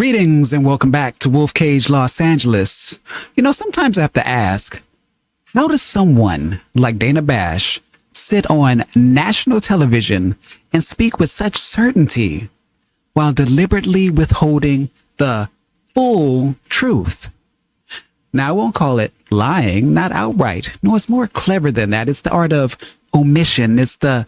Greetings and welcome back to Wolf Cage, Los Angeles. Sometimes I have to ask, how does someone like Dana Bash sit on national television and speak with such certainty while deliberately withholding the full truth? Now, I won't call it lying, not outright. No, it's more clever than that. It's the art of omission. It's the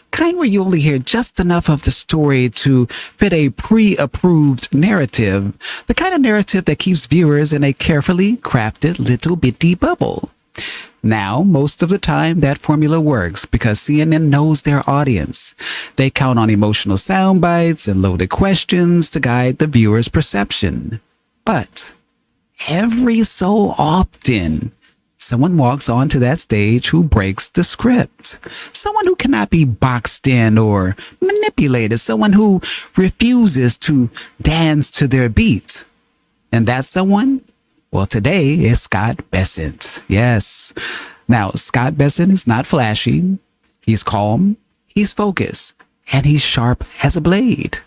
kind where you only hear just enough of the story to fit a pre-approved narrative. The kind of narrative that keeps viewers in a carefully crafted little bitty bubble. Now, most of the time, that formula works because CNN knows their audience. They count on emotional sound bites and loaded questions to guide the viewer's perception. But every so often, someone walks onto that stage who breaks the script. Someone who cannot be boxed in or manipulated. Someone who refuses to dance to their beat. And that someone? Well, today is Scott Bessent. Yes. Now, Scott Bessent is not flashy. He's calm. He's focused. And he's sharp as a blade.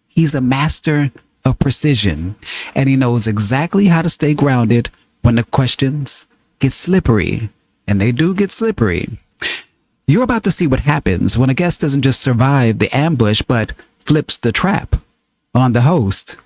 He's a master of precision. And he knows exactly how to stay grounded when the questions get slippery. And they do get slippery. You're about to see what happens when a guest doesn't just survive the ambush, but flips the trap on the host.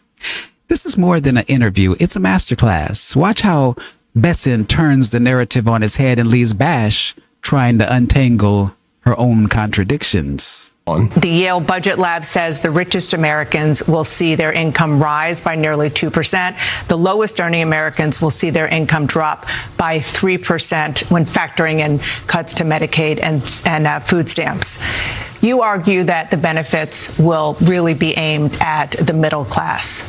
This is more than an interview. It's a masterclass. Watch how Bessent turns the narrative on its head and leaves Bash trying to untangle her own contradictions. The Yale Budget Lab says the richest Americans will see their income rise by nearly 2%. The lowest earning Americans will see their income drop by 3% when factoring in cuts to Medicaid and food stamps. You argue that the benefits will really be aimed at the middle class.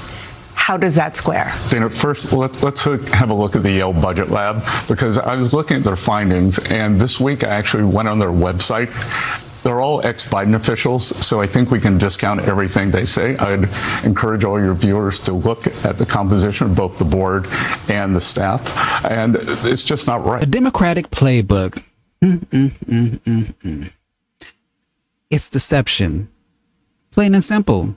How does that square? Dana, first, let's have a look at the Yale Budget Lab, because I was looking at their findings, and this week I actually went on their website. They're all ex-Biden officials, so I think we can discount everything they say. I'd encourage all your viewers to look at the composition of both the board and the staff, and it's just not right. A Democratic playbook. It's deception. Plain and simple.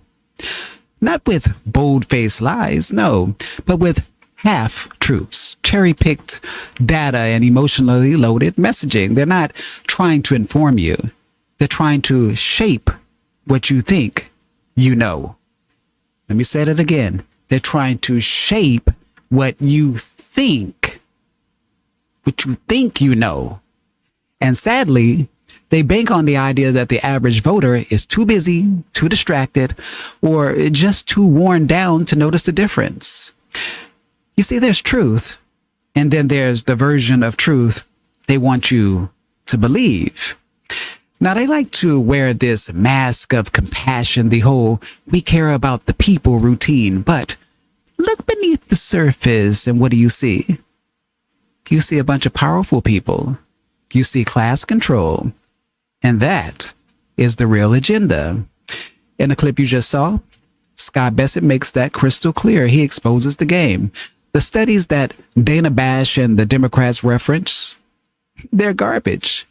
Not with bold-faced lies, no, but with half-truths, cherry-picked data and emotionally loaded messaging. They're not trying to inform you. They're trying to shape what you think you know. Let me say that again. They're trying to shape what you think you know. And sadly, they bank on the idea that the average voter is too busy, too distracted, or just too worn down to notice the difference. You see, there's truth, and then there's the version of truth they want you to believe. Now, they like to wear this mask of compassion, the whole we care about the people routine, but look beneath the surface, and what do you see? You see a bunch of powerful people. You see class control. And that is the real agenda. In the clip you just saw, Scott Bessent makes that crystal clear. He exposes the game. The studies that Dana Bash and the Democrats reference, they're garbage.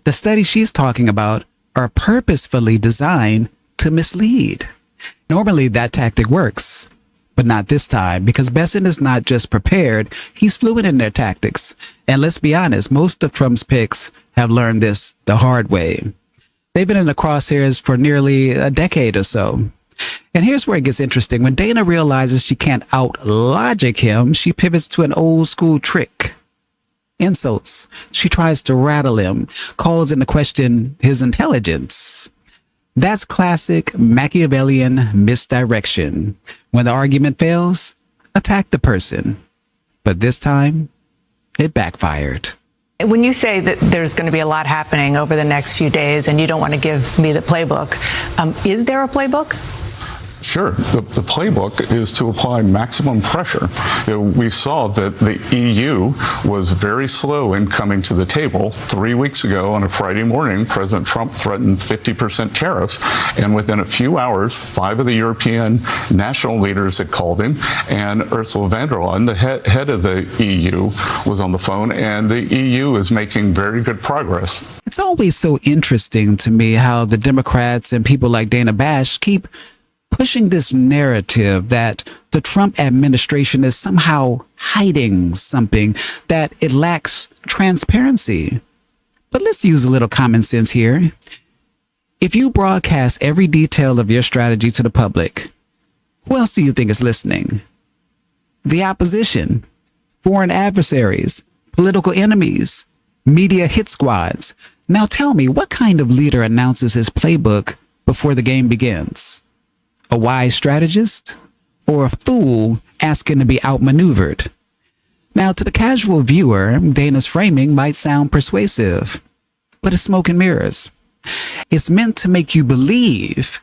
The studies she's talking about are purposefully designed to mislead. Normally that tactic works, but not this time, because Bessent is not just prepared, he's fluent in their tactics. And let's be honest, most of Trump's picks have learned this the hard way. They've been in the crosshairs for nearly a decade or so. And here's where it gets interesting. When Dana realizes she can't out-logic him, she pivots to an old-school trick. Insults. She tries to rattle him, calls into question his intelligence. That's classic Machiavellian misdirection. When the argument fails, attack the person. But this time, it backfired. When you say that there's going to be a lot happening over the next few days and you don't want to give me the playbook, is there a playbook? Sure. The playbook is to apply maximum pressure. We saw that the EU was very slow in coming to the table. 3 weeks ago on a Friday morning, President Trump threatened 50% tariffs, and within a few hours, 5 of the European national leaders had called him, and Ursula von der Leyen, the head of the EU, was on the phone, and the EU is making very good progress. It's always so interesting to me how the Democrats and people like Dana Bash keep pushing this narrative that the Trump administration is somehow hiding something, that it lacks transparency. But let's use a little common sense here. If you broadcast every detail of your strategy to the public, who else do you think is listening? The opposition, foreign adversaries, political enemies, media hit squads. Now tell me, what kind of leader announces his playbook before the game begins? A wise strategist or a fool asking to be outmaneuvered? Now, to the casual viewer, Dana's framing might sound persuasive, but it's smoke and mirrors. It's meant to make you believe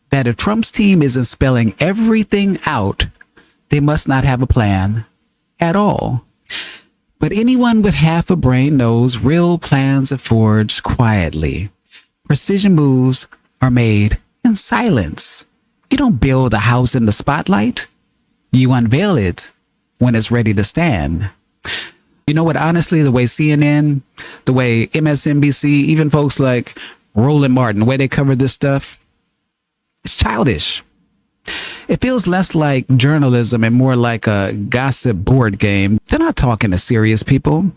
that if Trump's team isn't spelling everything out, they must not have a plan at all. But anyone with half a brain knows real plans are forged quietly. Precision moves are made in silence. You don't build a house in the spotlight. You unveil it when it's ready to stand. You know what? Honestly, the way CNN, the way MSNBC, even folks like Roland Martin, the way they cover this stuff, it's childish. It feels less like journalism and more like a gossip board game. They're not talking to serious people.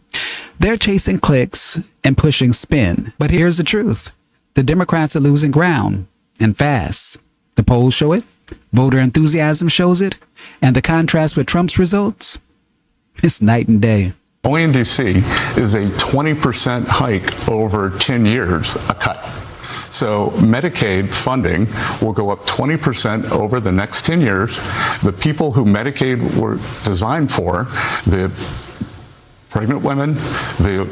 They're chasing clicks and pushing spin. But here's the truth. The Democrats are losing ground, and fast. The polls show it. Voter enthusiasm shows it. And the contrast with Trump's results, it's night and day. Only in D.C. is a 20% hike over 10 years a cut. So Medicaid funding will go up 20% over the next 10 years. The people who Medicaid were designed for, the pregnant women, the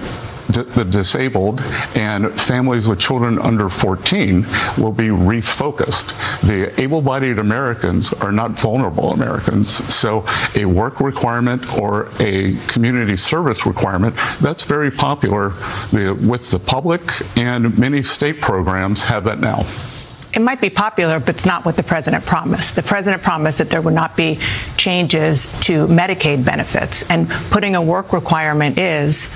disabled, and families with children under 14 will be refocused. The able-bodied Americans are not vulnerable Americans. So a work requirement or a community service requirement, that's very popular with the public, and many state programs have that now. It might be popular, but it's not what the president promised. The president promised that there would not be changes to Medicaid benefits, and putting a work requirement is,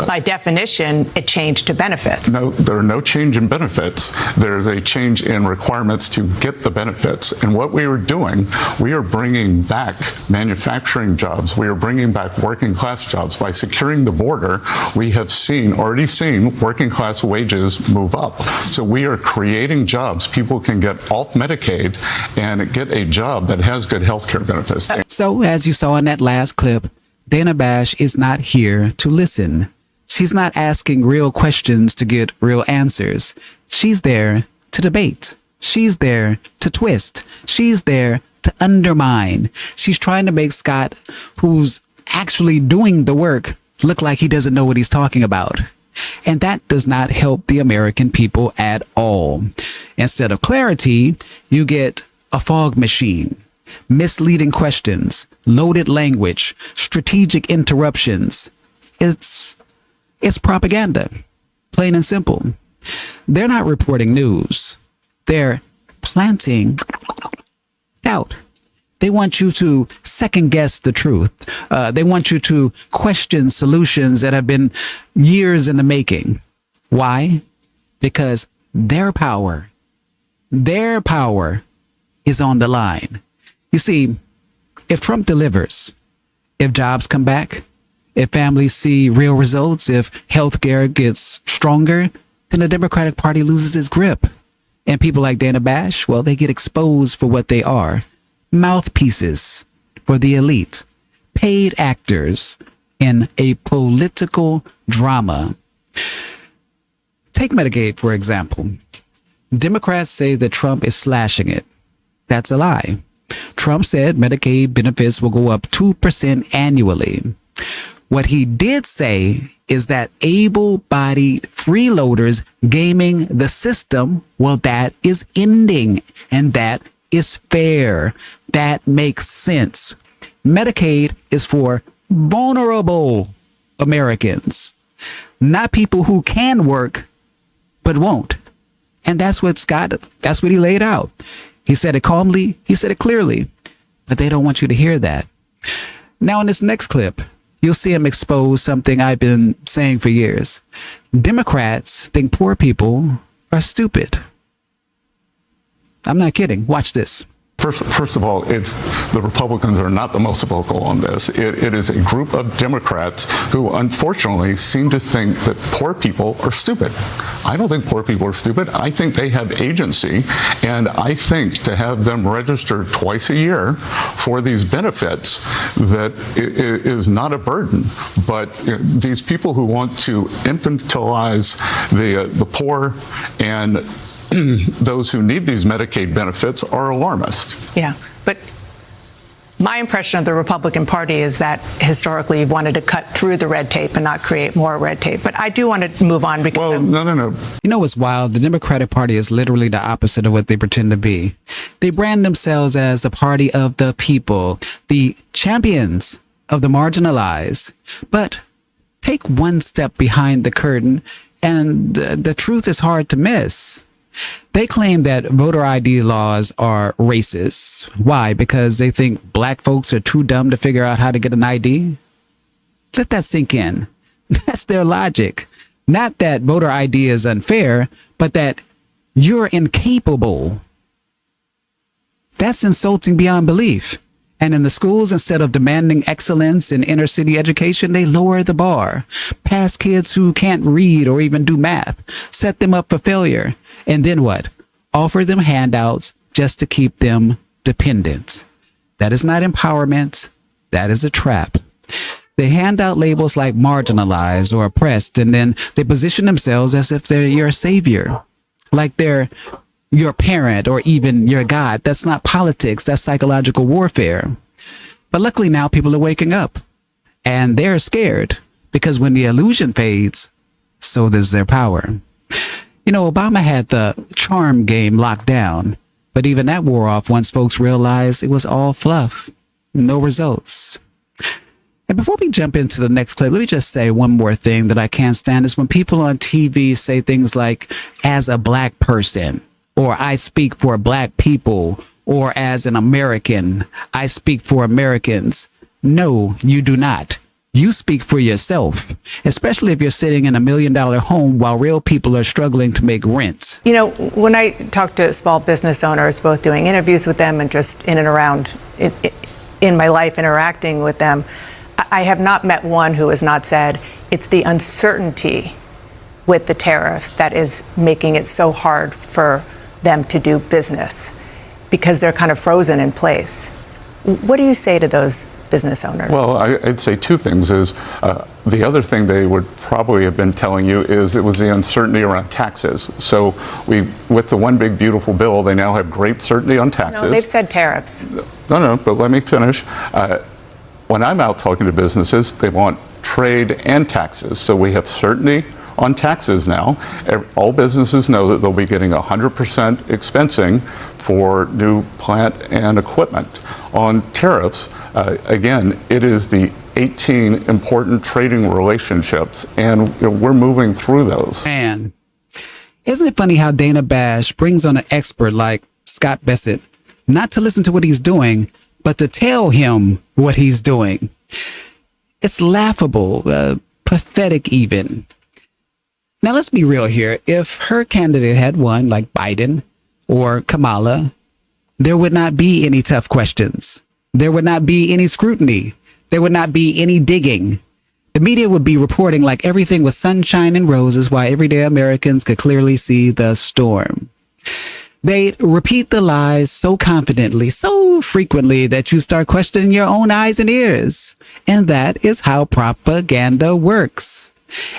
by definition, a change to benefits. No, there are no change in benefits. There's a change in requirements to get the benefits. And what we are doing, we are bringing back manufacturing jobs. We are bringing back working class jobs. By securing the border, we have already seen working class wages move up. So we are creating jobs. People can get off Medicaid and get a job that has good health care benefits. So, as you saw in that last clip, Dana Bash is not here to listen. She's not asking real questions to get real answers. She's there to debate. She's there to twist. She's there to undermine. She's trying to make Scott, who's actually doing the work, look like he doesn't know what he's talking about. And that does not help the American people at all. Instead of clarity, you get a fog machine, misleading questions, loaded language, strategic interruptions. It's propaganda, plain and simple. They're not reporting news. They're planting doubt. They want you to second guess the truth. They want you to question solutions that have been years in the making. Why? Because their power is on the line. You see, if Trump delivers, if jobs come back, if families see real results, if healthcare gets stronger, then the Democratic Party loses its grip. And people like Dana Bash, well, they get exposed for what they are. Mouthpieces for the elite. Paid actors in a political drama. Take Medicaid, for example. Democrats say that Trump is slashing it. That's a lie. Trump said Medicaid benefits will go up 2% annually. What he did say is that able-bodied freeloaders gaming the system, well, that is ending, and that is fair. That makes sense. Medicaid is for vulnerable Americans, not people who can work but won't. And that's what he laid out. He said it calmly, he said it clearly, but they don't want you to hear that. Now in this next clip, you'll see him expose something I've been saying for years. Democrats think poor people are stupid. I'm not kidding. Watch this. First of all, the Republicans are not the most vocal on this. It is a group of Democrats who unfortunately seem to think that poor people are stupid. I don't think poor people are stupid. I think they have agency, and I think to have them register twice a year for these benefits that is not a burden. But these people who want to infantilize the poor and those who need these Medicaid benefits are alarmist. Yeah, but my impression of the Republican Party is that historically you've wanted to cut through the red tape and not create more red tape. But I do want to move on because... Well, no. You know what's wild? The Democratic Party is literally the opposite of what they pretend to be. They brand themselves as the party of the people, the champions of the marginalized. But take one step behind the curtain and the truth is hard to miss. They claim that voter ID laws are racist. Why? Because they think black folks are too dumb to figure out how to get an ID? Let that sink in. That's their logic. Not that voter ID is unfair, but that you're incapable. That's insulting beyond belief. And in the schools, instead of demanding excellence in inner city education, they lower the bar, pass kids who can't read or even do math, set them up for failure. And then what? Offer them handouts just to keep them dependent. That is not empowerment. That is a trap. They hand out labels like marginalized or oppressed, and then they position themselves as if they're your savior, like they're your parent or even your God. That's not politics. That's psychological warfare. But luckily now people are waking up and they're scared because when the illusion fades, so does their power. You know, Obama had the charm game locked down, but even that wore off once folks realized it was all fluff, no results. And before we jump into the next clip, let me just say one more thing that I can't stand is when people on TV say things like, as a black person, or I speak for black people, or as an American, I speak for Americans. No, you do not. You speak for yourself, especially if you're sitting in $1 million home while real people are struggling to make rent. You know, when I talk to small business owners, both doing interviews with them and just in and around in my life interacting with them, I have not met one who has not said it's the uncertainty with the tariffs that is making it so hard for them to do business because they're kind of frozen in place. What do you say to those business owners? Well, I'd say two things. Is the other thing they would probably have been telling you is it was the uncertainty around taxes. So with the one big beautiful bill, they now have great certainty on taxes. No, they've said tariffs. No, but let me finish. When I'm out talking to businesses, they want trade and taxes. So we have certainty on taxes now. All businesses know that they'll be getting 100% expensing for new plant and equipment. On tariffs, again, it is the 18 important trading relationships, and we're moving through those. Man, isn't it funny how Dana Bash brings on an expert like Scott Bessent, not to listen to what he's doing, but to tell him what he's doing? It's laughable, pathetic even. Now, let's be real here. If her candidate had won, like Biden or Kamala, there would not be any tough questions. There would not be any scrutiny. There would not be any digging. The media would be reporting like everything was sunshine and roses while everyday Americans could clearly see the storm. They'd repeat the lies so confidently, so frequently that you start questioning your own eyes and ears. And that is how propaganda works.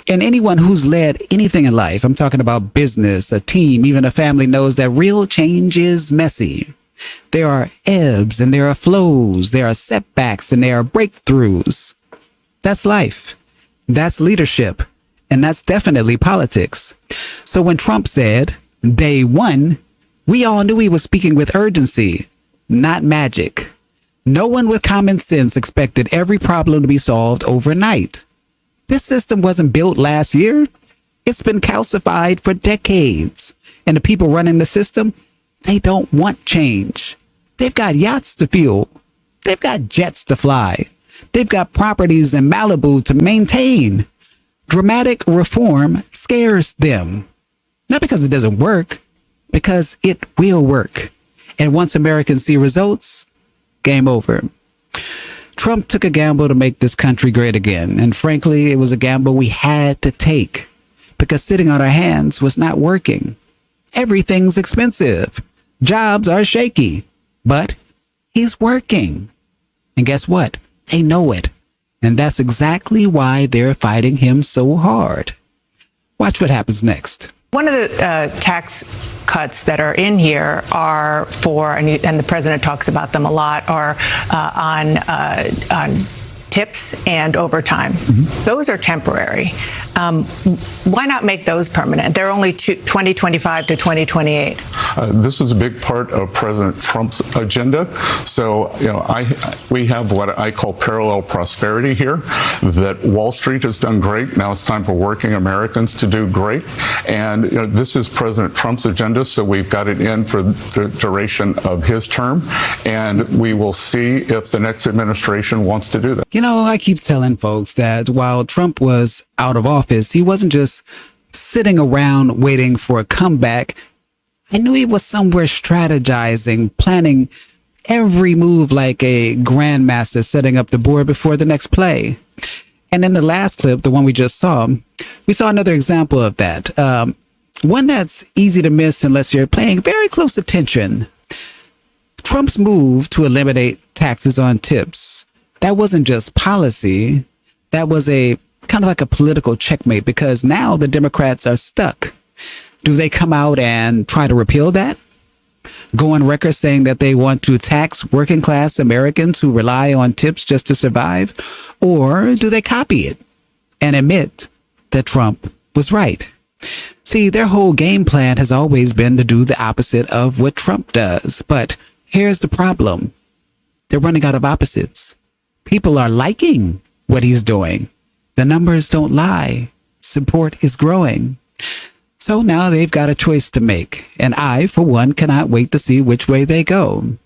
And anyone who's led anything in life, I'm talking about business, a team, even a family, knows that real change is messy. There are ebbs and there are flows, there are setbacks and there are breakthroughs. That's life. That's leadership. And that's definitely politics. So when Trump said, day one, we all knew he was speaking with urgency, not magic. No one with common sense expected every problem to be solved overnight. This system wasn't built last year. It's been calcified for decades. And the people running the system, they don't want change. They've got yachts to fuel. They've got jets to fly. They've got properties in Malibu to maintain. Dramatic reform scares them. Not because it doesn't work, because it will work. And once Americans see results, game over. Trump took a gamble to make this country great again. And frankly, it was a gamble we had to take because sitting on our hands was not working. Everything's expensive. Jobs are shaky, but he's working. And guess what? They know it. And that's exactly why they're fighting him so hard. Watch what happens next. One of the tax cuts that are in here are for, and the president talks about them a lot, are on tips and overtime. Those are temporary. Why not make those permanent? They're only 2025 to 2028. This is a big part of President Trump's agenda. So, we have what I call parallel prosperity here, that Wall Street has done great. Now it's time for working Americans to do great. And this is President Trump's agenda, so we've got it in for the duration of his term. And we will see if the next administration wants to do that. I keep telling folks that while Trump was out of office, he wasn't just sitting around waiting for a comeback. I knew he was somewhere strategizing, planning every move like a grandmaster setting up the board before the next play. And in the last clip, the one we just saw, we saw another example of that. One that's easy to miss unless you're paying very close attention. Trump's move to eliminate taxes on tips. That wasn't just policy. That was a kind of like a political checkmate because now the Democrats are stuck. Do they come out and try to repeal that? Go on record saying that they want to tax working class Americans who rely on tips just to survive? Or do they copy it and admit that Trump was right? See, their whole game plan has always been to do the opposite of what Trump does. But here's the problem. They're running out of opposites. People are liking what he's doing. The numbers don't lie. Support is growing. So now they've got a choice to make. And I, for one, cannot wait to see which way they go.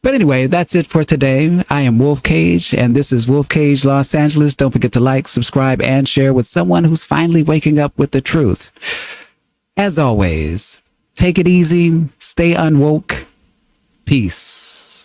But anyway, that's it for today. I am Wolf Cage, and this is Wolf Cage Los Angeles. Don't forget to like, subscribe, and share with someone who's finally waking up with the truth. As always, take it easy, stay unwoke. Peace.